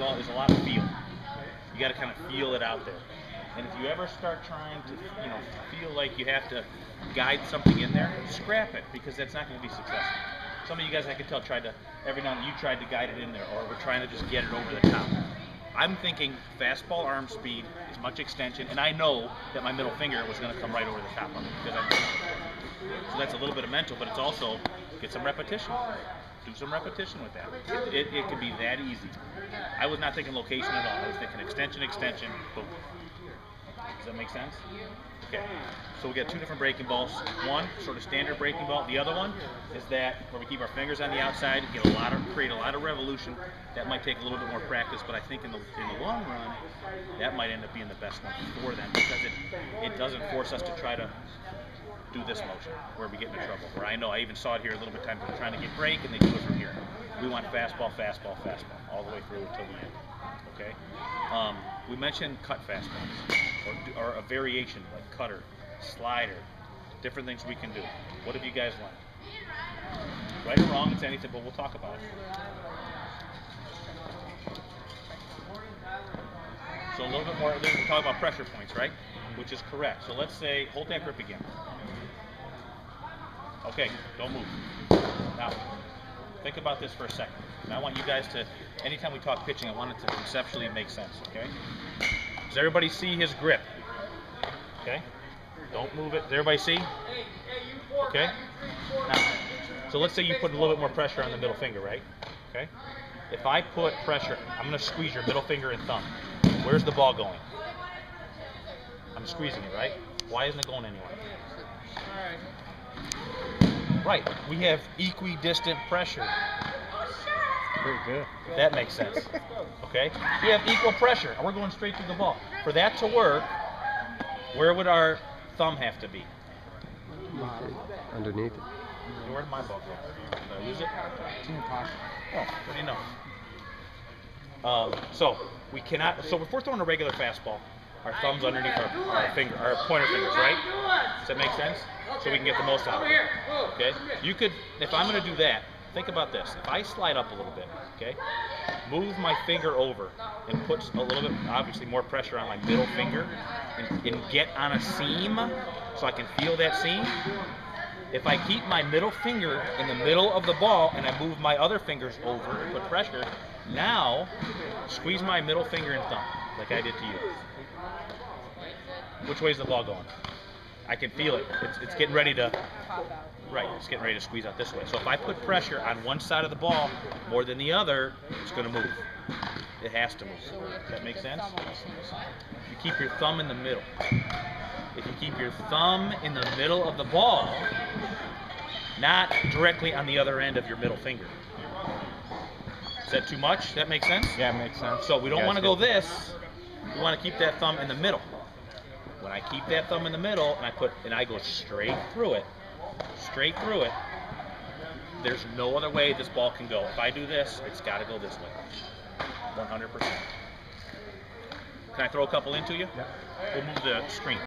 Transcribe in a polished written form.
baseball is a lot of feel. You got to kind of feel it out there. And if you ever start trying to, feel like you have to guide something in there, scrap it, because that's not going to be successful. Some of you guys, I could tell, every now and then you tried to guide it in there, or we're trying to just get it over the top. I'm thinking fastball arm speed, as much extension, and I know that my middle finger was going to come right over the top of it. So that's a little bit of mental, but it's also get some repetition. Do some repetition with that. It could be that easy. I was not thinking location at all. I was thinking extension, boom. Does that make sense? Okay. So we got two different breaking balls. One, sort of standard breaking ball. The other one is that where we keep our fingers on the outside, create a lot of revolution. That might take a little bit more practice, but I think in the long run, that might end up being the best one for them, because it doesn't force us to try to do this motion where we get into trouble. Where I know I even saw it here a little bit time they're trying to get break and they do it from here. We want fastball, all the way through until the end. Okay. We mentioned cut fastballs or a variation like cutter, slider, different things we can do. What have you guys learned? Right or wrong, it's anything, but we'll talk about it. So a little bit more. Then we talk about pressure points, right? Which is correct. So let's say hold that grip again. Okay, don't move. Now, think about this for a second. And I want you guys to, anytime we talk pitching, I want it to conceptually make sense, okay? Does everybody see his grip? Okay? Don't move it. Does everybody see? Okay? Now, so let's say you put a little bit more pressure on the middle finger, right? Okay? If I put pressure, I'm going to squeeze your middle finger and thumb. Where's the ball going? I'm squeezing it, right? Why isn't it going anywhere? Right, we have equidistant pressure. Very good. That makes sense. Okay? We have equal pressure, and we're going straight through the ball. For that to work, where would our thumb have to be? Underneath it. Where did my ball go? Did I lose it? It's in your pocket. Oh, what do you know? So we cannot. So if we're throwing a regular fastball, our thumb's underneath our pointer fingers, right? Does that make sense? So we can get the most out of it. Okay? You could, if I'm going to do that, think about this. If I slide up a little bit, okay, move my finger over and put a little bit, obviously, more pressure on my middle finger and get on a seam so I can feel that seam. If I keep my middle finger in the middle of the ball and I move my other fingers over and put pressure, now squeeze my middle finger and thumb like I did to you. Which way is the ball going? I can feel it. It's getting ready to, right, it's getting ready to squeeze out this way. So if I put pressure on one side of the ball more than the other, it's going to move. It has to move. Does that make sense? If you keep your thumb in the middle. If you keep your thumb in the middle of the ball, not directly on the other end of your middle finger. Is that too much? That makes sense? Yeah, it makes sense. So we don't want to go this. We want to keep that thumb in the middle. When I keep that thumb in the middle and I go straight through it, there's no other way this ball can go. If I do this, it's got to go this way. 100%. Can I throw a couple into you? Yeah. We'll move the screen.